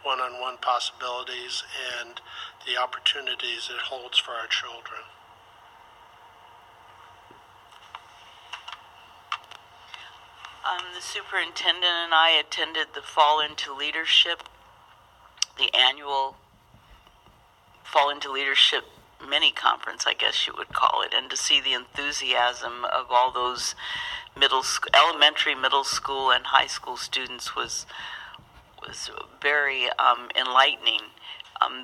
one-on-one possibilities and the opportunities it holds for our children. The superintendent and I attended the Fall into Leadership, the annual Fall into Leadership mini conference, I guess you would call it, and to see the enthusiasm of all those elementary, middle school, and high school students was very enlightening.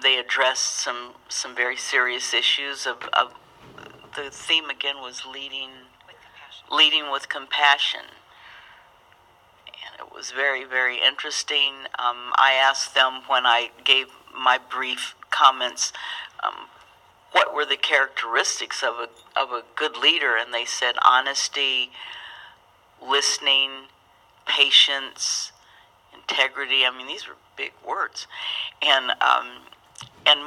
They addressed some very serious issues. The theme again was leading with compassion. And it was very, very interesting. I asked them when I gave my brief comments, what were the characteristics of a good leader, and they said honesty, listening, patience, integrity. I mean, these were big words, and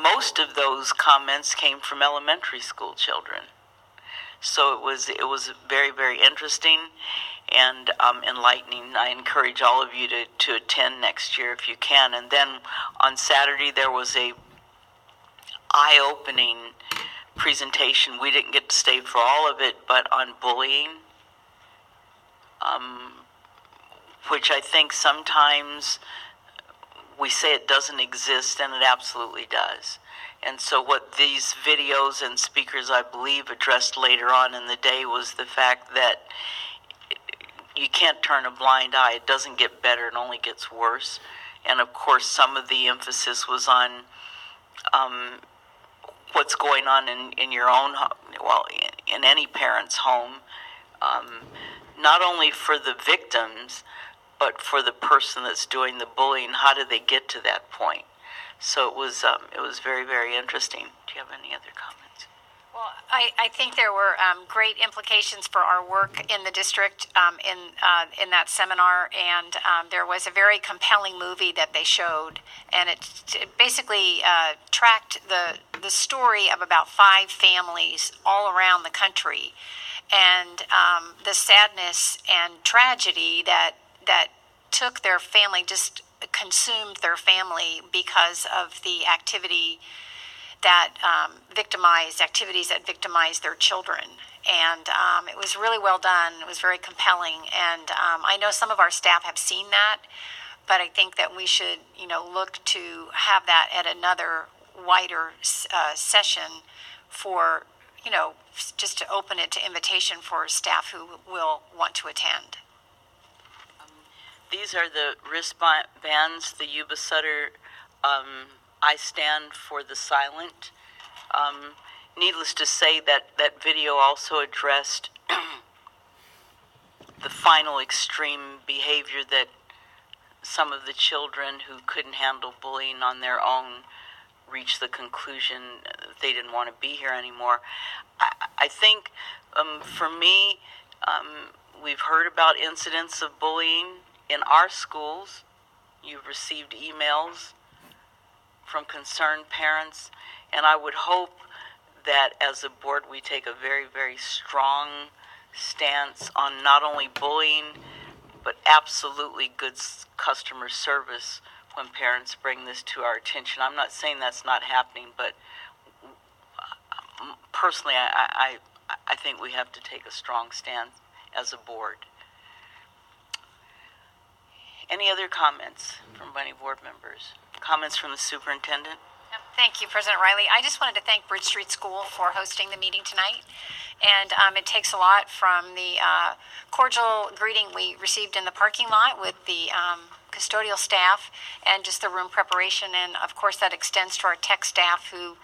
most of those comments came from elementary school children. So it was very, very interesting and enlightening. I encourage all of you to attend next year if you can. And then on Saturday there was a eye-opening presentation. We didn't get to stay for all of it, but on bullying, which I think sometimes we say it doesn't exist, and it absolutely does. And so what these videos and speakers, I believe, addressed later on in the day was the fact that you can't turn a blind eye. It doesn't get better, it only gets worse. And of course, some of the emphasis was on what's going on in your own home, well, in any parent's home, not only for the victims, but for the person that's doing the bullying. How do they get to that point? So it was very, very interesting. Do you have any other comments? Well, I think there were great implications for our work in the district in that seminar, and there was a very compelling movie that they showed, and it basically tracked the story of about 5 families all around the country, and the sadness and tragedy that took their family, just consumed their family because of the activity that activities that victimized their children. And it was really well done. It was very compelling. And I know some of our staff have seen that, but I think that we should, look to have that at another wider session for, just to open it to invitation for staff who will want to attend. These are the wristbands, the Yuba Sutter I Stand for the Silent. Needless to say, that video also addressed the final extreme behavior that some of the children who couldn't handle bullying on their own reached the conclusion they didn't want to be here anymore. I think, for me, we've heard about incidents of bullying in our schools. You've received emails from concerned parents, and I would hope that as a board we take a very, very strong stance on not only bullying, but absolutely good customer service when parents bring this to our attention. I'm not saying that's not happening, but personally I think we have to take a strong stand as a board. Any other comments from any board members? Comments from the superintendent? Thank you, President Riley. I just wanted to thank Bridge Street School for hosting the meeting tonight. And it takes a lot from the cordial greeting we received in the parking lot with the custodial staff and just the room preparation. And, of course, that extends to our tech staff who